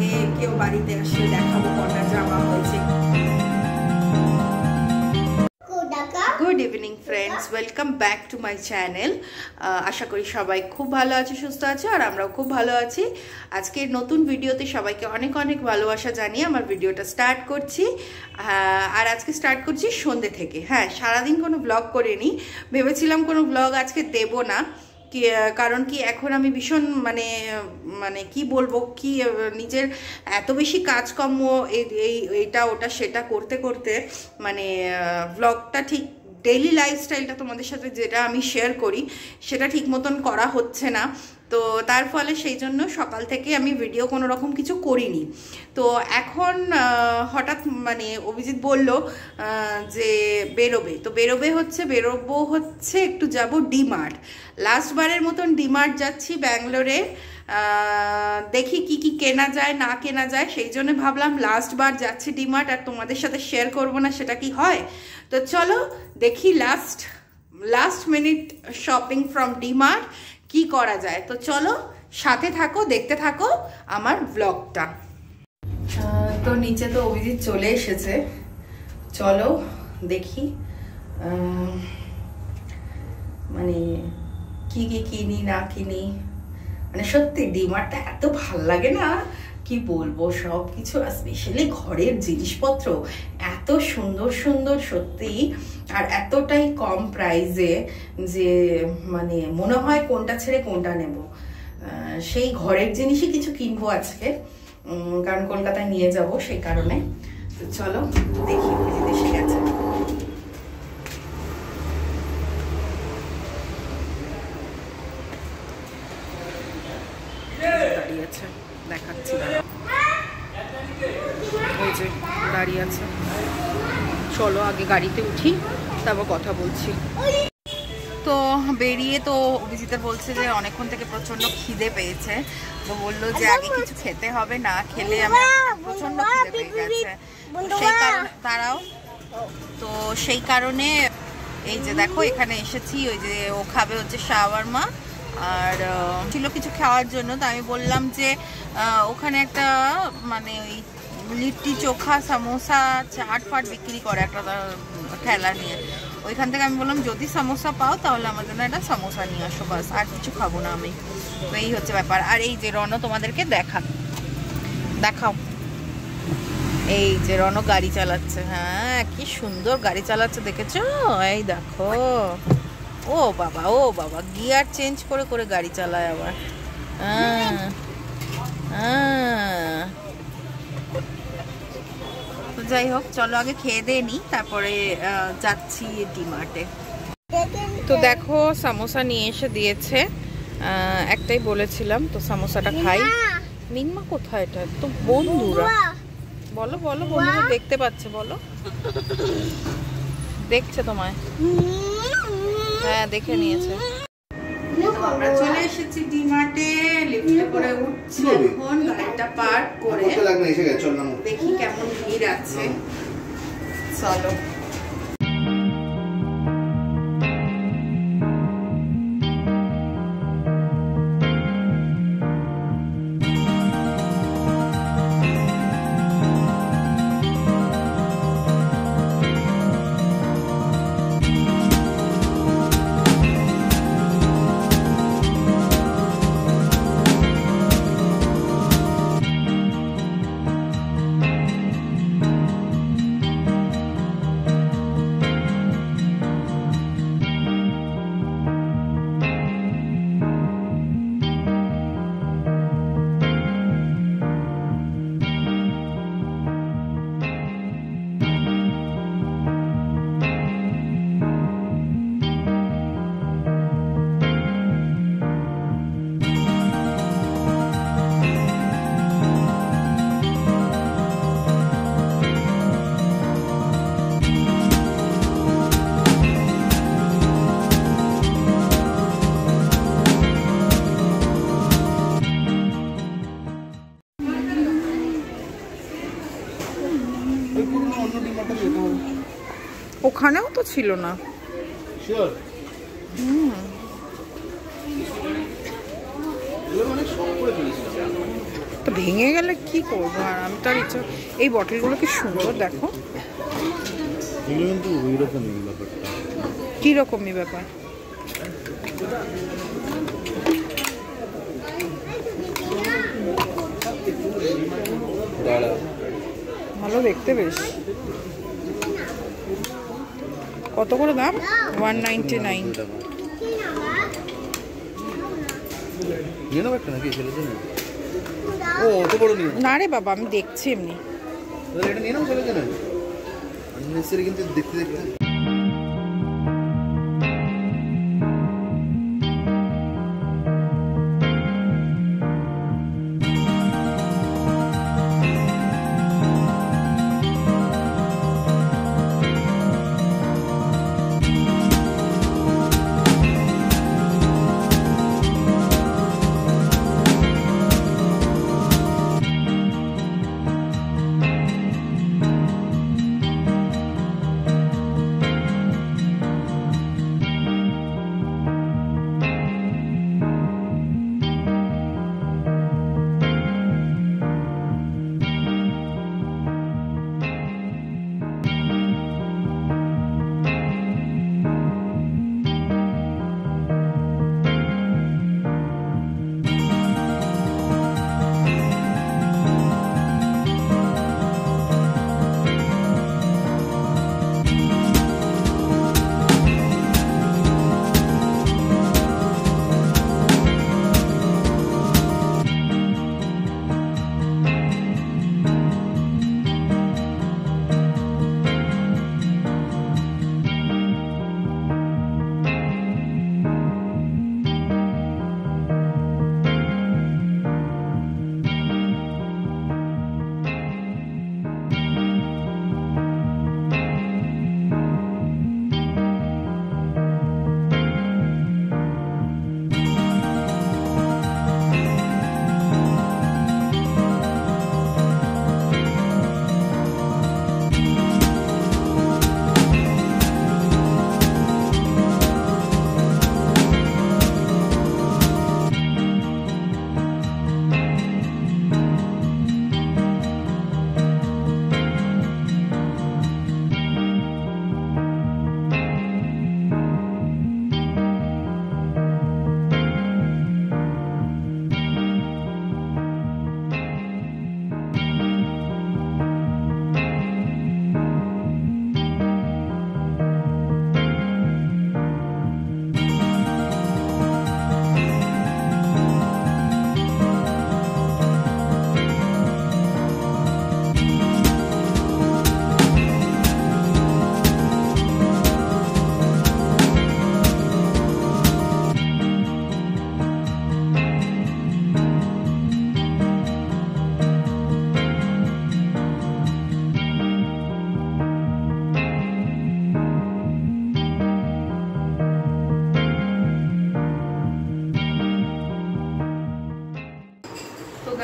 আগে কেউ বাড়িতে আসলে দেখাবো কটা জামা হয়েছে। Good evening friends, welcome back to my channel. আশা করি সবাই খুব ভালো আছে, সুস্থ আছে, আর আমরাও খুব ভালো আছি। আজকের নতুন ভিডিওতে সবাইকে অনেক অনেক ভালোবাসা জানিয়ে আমার ভিডিওটা স্টার্ট করছি। আর আজকে স্টার্ট করছি সন্ধ্যে থেকে। হ্যাঁ, সারাদিন কোনো ব্লগ করিনি, ভেবেছিলাম কোনো ব্লগ আজকে দেব না, কারণ কি এখন আমি ভীষণ মানে কি বলবো, কি নিজের এত বেশি কাজকর্ম এইটা ওটা সেটা করতে করতে মানে ব্লগটা ঠিক ডেইলি লাইফস্টাইলটা তোমাদের সাথে যেটা আমি শেয়ার করি সেটা ঠিক মতন করা হচ্ছে না। তো তার ফলে সেই জন্য সকাল থেকে আমি ভিডিও কোনো রকম কিছু করিনি। তো এখন হঠাৎ মানে অভিজিৎ বলল যে বেরোবে, তো বেরোবো হচ্ছে একটু যাব ডিমার্ট। লাস্টবারের মতন ডিমার্ট যাচ্ছি ব্যাঙ্গালোরে, দেখি কি কি কেনা যায় না কেনা যায়, সেই জন্য ভাবলাম লাস্টবার যাচ্ছি ডিমার্ট, আর তোমাদের সাথে শেয়ার করব না সেটা কি হয়। তো চলো দেখি last minute shopping from demat কি করা যায়। তো চলো সাথে থাকো, দেখতে থাকো আমার ব্লগটা। তো নিচে তো অভিজিৎ চলে এসেছে, চলো দেখি মানে কি কি কিনি না কিনি। মানে সত্যি ডিমার্টটা এত ভাল লাগে না, কি বলবো, সব কিছু স্পেশালি ঘরের জিনিসপত্র এত সুন্দর সুন্দর সত্যি, আর এতটাই কম প্রাইসে যে মানে মনে হয় কোনটা ছেড়ে কোনটা নেব। সেই ঘরের জিনিসই কিছু কিনবো আজকে, কারণ কলকাতায় নিয়ে যাব সেই কারণে। তো চলো দেখি অভিজিৎ এসে গেছে। দাঁড়িয়ে আছে, দেখাচ্ছি, ওই যে দাঁড়িয়ে আছে। চলো আগে গাড়িতে উঠি, তারপর কথা বলছি। তো বেরিয়ে তো অভিজিতের বলছে যে অনেকক্ষণ থেকে প্রচন্ড খিদে পেয়েছে, তো বললো যে আগে কিছু খেতে হবে, না খেলে আমার প্রচন্ড খিদে পেয়ে গেছে। সেই কারণে দাঁড়াও, তো সেই কারণে এই যে দেখো এখানে এসেছি। ওই যে ও খাবে হচ্ছে শাওয়ারমা, আর ছিল কিছু খাওয়ার জন্য। তো আমি বললাম যে ওখানে একটা মানে ওই লিট্টি চোখা সমোসা চাট ফাট বিক্রি করে একটা ঠেলা নিয়ে, ওইখান থেকে আমি বললাম যদি সমোসা পাও তাহলে আমার জন্য একটা সমোসা নিয়ে আসো, বাস, আর কিছু খাবো না আমি। তো এই হচ্ছে ব্যাপার। আর এই যে রণ তোমাদেরকে দেখাও, এই যে রণ গাড়ি চালাচ্ছে। হ্যাঁ, কি সুন্দর গাড়ি চালাচ্ছে, দেখেছো? এই দেখো, ও বাবা গিয়ার চেঞ্জ করে করে গাড়ি চালায় আবার। তো যাই হোক, চলো আগে খেয়ে দিয়ে নি, তারপরে যাচ্ছি ডিমার্টে। তো দেখো সামোসা নিয়ে এসে দিয়েছে, একটাই বলেছিলাম, তো সামোসাটা খাই। মিনমা কোথায়? এটা তো বন্ধুরা, বলো বন্ধুরা দেখতে পাচ্ছে, বলো দেখছে তোমায়? হ্যাঁ, দেখে নিয়েছে। আমরা চলে এসেছি ডিমার্টে, লিফটে করে উঠছি এখন, গাড়িটা পার্ক করে। দেখি কেমন ভিড় আছে, চলো। ওখানেও তো ছিল না। তো ভেঙে গেলে কি করবো, আর আমি তার ইচ্ছা। এই বটলগুলো কি সুন্দর দেখো, কি রকমই ব্যাপার। ভালো দেখতে বেশ। কত করে দাম? 199। না রে বাবা, আমি দেখছি এমনি।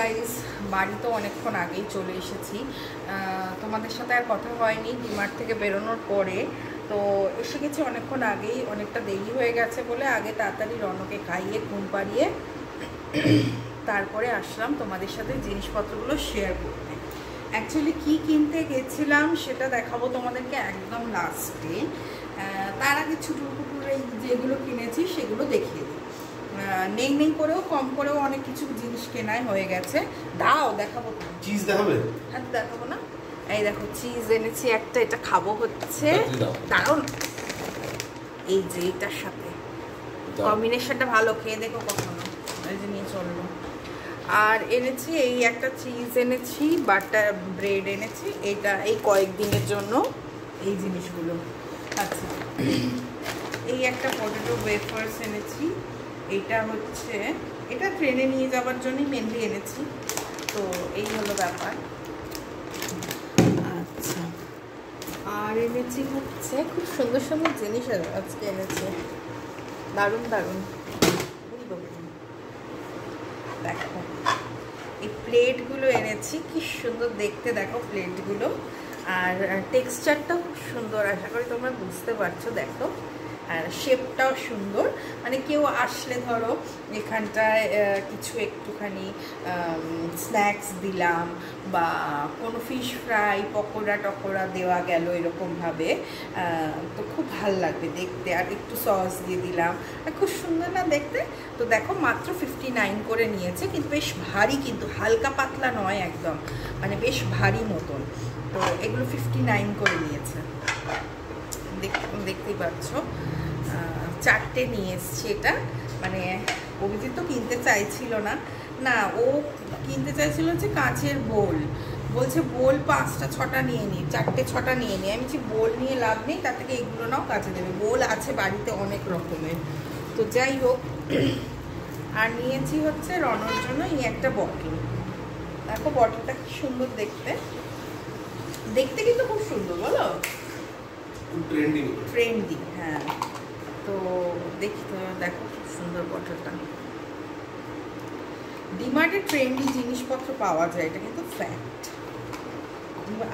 গাইস বাড়ি তো অনেকক্ষণ আগেই চলে এসেছি, তোমাদের সাথে আর কথা হয়নি ডিমার্ট থেকে বেরোনোর পরে। তো এসে গেছি অনেকক্ষণ আগেই, অনেকটা দেরি হয়ে গেছে বলে আগে তাড়াতাড়ি রনকে খাইয়ে ঘুম পাড়িয়ে তারপরে আসলাম তোমাদের সাথে জিনিসপত্রগুলো শেয়ার করতে। অ্যাকচুয়ালি কি কিনতে গেছিলাম সেটা দেখাবো তোমাদেরকে একদম লাস্টে। তার আগে ছুটুর এই যেগুলো কিনেছি সেগুলো দেখিয়ে দিই। নেই করেও কম করেও অনেক কিছু জিনিস কেনাই হয়ে গেছে। দাও দেখাবো। চিজ দেখাবে? হ্যাঁ দেখাবো না। এই দেখো চিজ এনেছি একটা, এটা খাবো হচ্ছে দারুণ। এই যে এটার সাথে কম্বিনেশনটা ভালো, খেয়ে দেখো কখনো, এই যে নিয়ে চললো। আর এনেছি এই একটা চিজ এনেছি, বাটার ব্রেড এনেছি, এইটা এই কয়েকদিনের জন্য এই জিনিসগুলো। আচ্ছা এই একটা পটেটো ওয়েফার্স এনেছি, এটা হচ্ছে এটা ট্রেনে নিয়ে যাওয়ার জন্যই মেনলি এনেছি। তো এই হলো ব্যাপার। আচ্ছা আর এনেছি হচ্ছে খুব সুন্দর সুন্দর জিনিস আজকে এনেছি, দারুণ দারুণ। দেখো এই প্লেটগুলো এনেছি, কি সুন্দর দেখতে দেখো প্লেটগুলো, আর টেক্সচারটা খুব সুন্দর, আশা করি তোমরা বুঝতে পারছো। দেখো আর শেপটাও সুন্দর, মানে কেউ আসলে ধরো এখানটায় কিছু একটুখানি স্ন্যাক্স দিলাম বা কোনো ফিশ ফ্রাই পকোড়া টকোড়া দেওয়া গেল এরকমভাবে, তো খুব ভাল লাগবে দেখতে। আর একটু সস দিয়ে দিলাম, খুব সুন্দর না দেখতে। তো দেখো মাত্র 59 করে নিয়েছে, কিন্তু বেশ ভারী, কিন্তু হালকা পাতলা নয় একদম, মানে বেশ ভারী মতন। তো এগুলো 59 করে নিয়েছে, দেখতেই পাচ্ছ। 4টে নিয়ে এসছি। এটা মানে অভিজিৎ তো কিনতে চাইছিল না, না ও কিনতে চাইছিল যে কাঁচের বোল, বলছে বোল 5টা 6টা নিয়ে নিই, 4টে 6টা নিয়ে নিই। আমি বলছি বোল নিয়ে লাভ নেই, তার থেকে এগুলো নাও, কাজে দেবে। বোল আছে বাড়িতে অনেক রকমের। তো যাই হোক, আর নিয়েছি হচ্ছে রনর জন্য এই একটা বটল। দেখো বটলটা কি সুন্দর দেখতে, দেখতে কিন্তু খুব সুন্দর, বলো ট্রেন্ডি। হ্যাঁ, তো দেখি তো, দেখো খুব সুন্দর বটলটা। ডিমার্টে ট্রেন্ডি জিনিসপত্র পাওয়া যায়, এটা কিন্তু ফ্যাক্ট।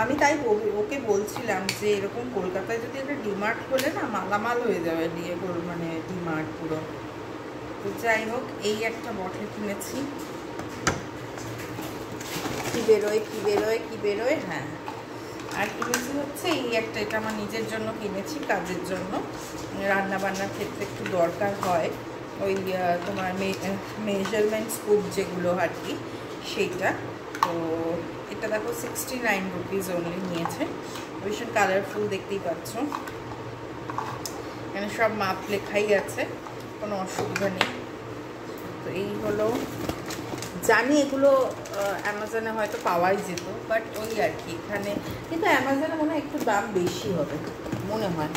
আমি তাই ওকে বলছিলাম যে এরকম কলকাতায় যদি একটা ডিমার্ট খোলে না, মালামাল হয়ে যাবে দিয়ে, মানে ডিমার্ট পুরো। তো যাই হোক, এই একটা বটল কিনেছি। কি বেরোয়। হ্যাঁ, আর কিনেছি হচ্ছে এই একটা, এটা আমার নিজের জন্য কিনেছি, কাজের জন্য, রান্না বান্নার ক্ষেত্রে একটু দরকার হয়। ওই তোমার মেজারমেন্ট স্কুপ যেগুলো আর কি, সেইটা। তো এটা দেখো 69 রুপিস অনলি নিয়েছে। ভীষণ কালারফুল, দেখতেই পাচ্ছ। এখানে সব মাপ লেখাই আছে, কোনো অসুবিধা নেই। তো এই হলো, জানি এগুলো অ্যামাজনে হয়তো পাওয়াই যেত, বাট ওই আর কি, এখানে কিন্তু অ্যামাজনে মনে হয় একটু দাম বেশি হবে মনে হয়।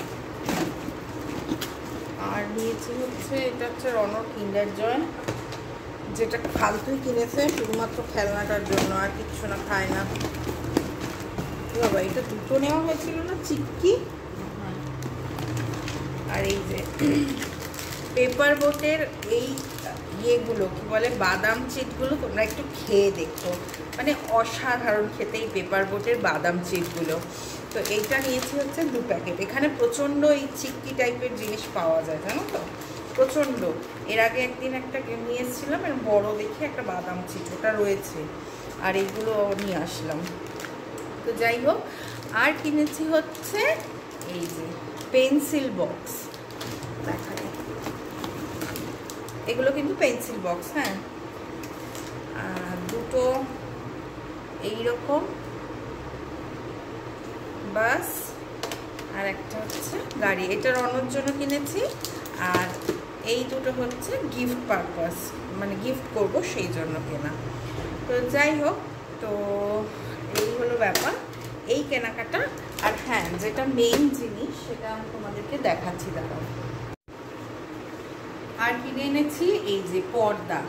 আর নিয়েছি হচ্ছে, এটা হচ্ছে রনর কিন্ডার জয়, যেটা ফালতুই কিনেছে শুধুমাত্র খেলনাটার জন্য, আর কিচ্ছু না, খায় না। বাবা, এটা দুটো নেওয়া হয়েছিল না, চিক্কি। আর এই যে পেপার বোটের এই ইয়েগুলো কি বলে, বাদাম চিপগুলো, তোমরা একটু খেয়ে দেখো, মানে অসাধারণ খেতে এই পেপার বোটের বাদাম চিপগুলো। তো এইটা নিয়েছি হচ্ছে 2 প্যাকেট। এখানে প্রচণ্ড এই চিক্কি টাইপের জিনিস পাওয়া যায়, জানো তো, প্রচণ্ড। এর আগে একদিন একটা নিয়ে এসেছিলাম, এর বড় দেখে একটা বাদাম চিপ, ওটা রয়েছে। আর এইগুলো নিয়ে আসলাম। তো যাই হোক, আর কিনেছি হচ্ছে এই যে পেন্সিল বক্স। দেখা যায়, এগুলো কিন্তু পেন্সিল বক্স। হ্যাঁ, দুটো এইরকম, বাস। আর একটা হচ্ছে গাড়ি, এটা রনর জন্য কিনেছি। আর এই দুটো হচ্ছে গিফট পারপাস, মানে গিফট করব সেই জন্য কেনা। তো যাই হোক, তো এই হলো ব্যাপার, এই কেনাকাটা। আর হ্যাঁ, যেটা মেইন জিনিস সেটা আমি তোমাদেরকে দেখাচ্ছি, দাঁড়াও। আর কিনে এনেছি এই যে পর্দা।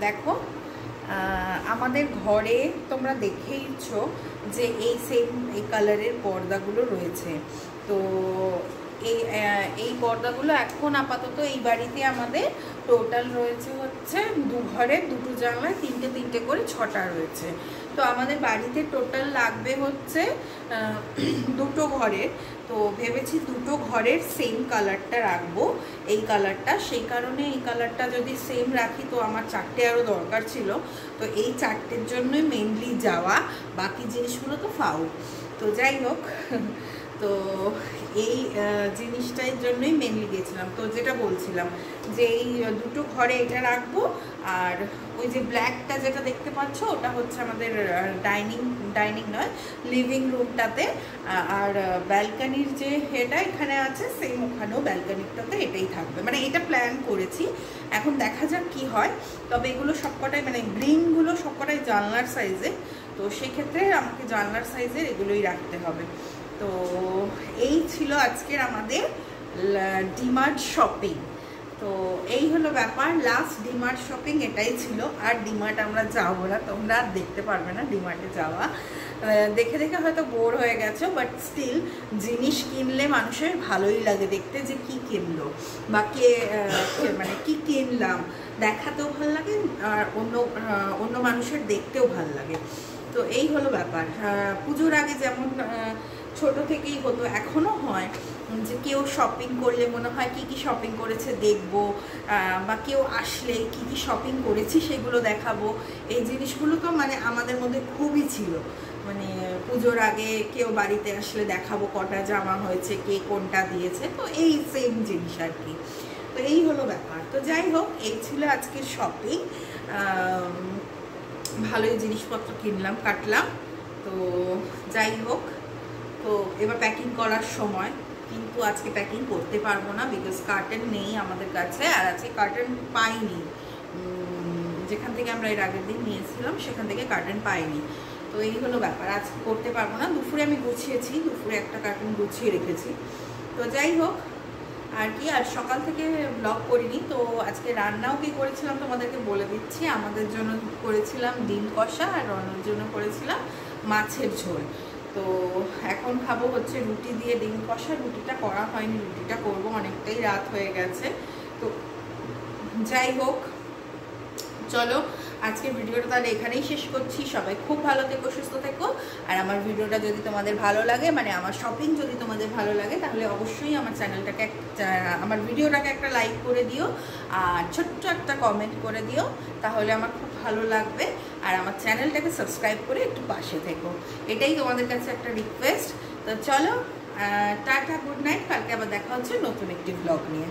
দেখো, আমাদের ঘরে তোমরা দেখেইছো যে এই সেম এই কালারের পর্দাগুলো রয়েছে। তো এই পর্দাগুলো এখন আপাতত এই বাড়িতে আমাদের টোটাল রয়েছে হচ্ছে 2 ঘরে 2টো জানলায় 3টে করে 6টা রয়েছে। তো আমাদের বাড়িতে টোটাল লাগবে হচ্ছে 2টো ঘরের। তো ভেবেছি 2টো ঘরের সেম কালারটা রাখবো, এই কালারটা। সেই কারণে এই কালারটা যদি সেম রাখি, তো আমার 4টে আরও দরকার ছিল। তো এই 4টের জন্যই মেনলি যাওয়া, বাকি জিনিসগুলো তো ফাউল। তো যাই হোক, তো এই জিনিসটার জন্যই মেনলি গেছিলাম। তো যেটা বলছিলাম যে এই 2টো ঘরে এটা রাখবো। আর ওই যে ব্ল্যাকটা যেটা দেখতে পাচ্ছ, ওটা হচ্ছে আমাদের ডাইনিং নয়, লিভিং রুমটাতে। আর ব্যালকানির যে এটা এখানে আছে, সেম ওখানেও ব্যালকানিটাতে এটাই থাকবে, মানে এটা প্ল্যান করেছি। এখন দেখা যাক কি হয়। তবে এগুলো সবকটাই, মানে গ্রিনগুলো সবকটাই জানলার সাইজে, তো সেক্ষেত্রে আমাকে জানলার সাইজের এগুলোই রাখতে হবে। তো এই ছিল আজকের আমাদের ডিমার্ট শপিং। তো এই হলো ব্যাপার, লাস্ট ডিমার্ট শপিং এটাই ছিল। আর ডিমার্ট আমরা যাবো না, তোমরা দেখতে পারবে না ডিমার্টে যাওয়া। দেখে দেখে হয়তো বোর হয়ে গেছো, বাট স্টিল জিনিস কিনলে মানুষের ভালোই লাগে দেখতে যে কি কিনলো বা মানে কি কিনলাম, দেখাতেও ভালো লাগে আর অন্য মানুষের দেখতেও ভালো লাগে। তো এই হলো ব্যাপার। পুজোর আগে যেমন ছোট থেকেই হতো, এখনও হয় যে কেউ শপিং করলে মনে হয় কি কি শপিং করেছে দেখবো, বা কেউ আসলে কি কি শপিং করেছি সেগুলো দেখাবো। এই জিনিসগুলো তো মানে আমাদের মধ্যে খুবই ছিল, মানে পুজোর আগে কেউ বাড়িতে আসলে দেখাবো কটা জামা হয়েছে, কে কোনটা দিয়েছে, তো এই সেম জিনিস আর কি। তো এই হলো ব্যাপার। তো যাই হোক, এই ছিল আজকের শপিং। ভালোই জিনিসপত্র কিনলাম কাটলাম। তো যাই হোক, তো এবার প্যাকিং করার সময়, কিন্তু আজকে প্যাকিং করতে পারবো না বিকজ কার্টেন নেই আমাদের কাছে, আর আজকে কার্টেন পাইনি। যেখান থেকে আমরা এর আগের দিন নিয়েছিলাম সেখান থেকে কার্টেন পাইনি। তো এই হলো ব্যাপার, আজকে করতে পারবো না। দুপুরে আমি গুছিয়েছি, দুপুরে একটা কার্টেন গুছিয়ে রেখেছি। তো যাই হোক আর কি, আর সকাল থেকে ব্লগ করিনি। তো আজকে রান্নাও কি করেছিলাম তোমাদেরকে বলে দিচ্ছি। আমাদের জন্য করেছিলাম ডিম কষা, আর রনের জন্য করেছিলাম মাছের ঝোল। তো এখন খাবো হচ্ছে রুটি দিয়ে ডিম কষা। রুটিটা করা হয়নি, রুটিটা করবো, অনেকটাই রাত হয়ে গেছে। তো যাই হোক, চলো আজকের ভিডিওটা তাহলে এখানেই শেষ করছি। সবাই খুব ভালো থেকো, সুস্থ থেকো। আর আমার ভিডিওটা যদি তোমাদের ভালো লাগে, মানে আমার শপিং যদি তোমাদের ভালো লাগে, তাহলে অবশ্যই আমার চ্যানেলটাকে, আমার ভিডিওটাকে একটা লাইক করে দিও, আর ছোট্ট একটা কমেন্ট করে দিও, তাহলে আমার খুব ভালো লাগবে। আর আমার চ্যানেলটাকে সাবস্ক্রাইব করে একটু পাশে থেকো, এটাই তোমাদের কাছে একটা রিকোয়েস্ট। তো চলো, টাটা, গুড নাইট। কালকে আবার দেখা হচ্ছে নতুন একটি ব্লগ নিয়ে।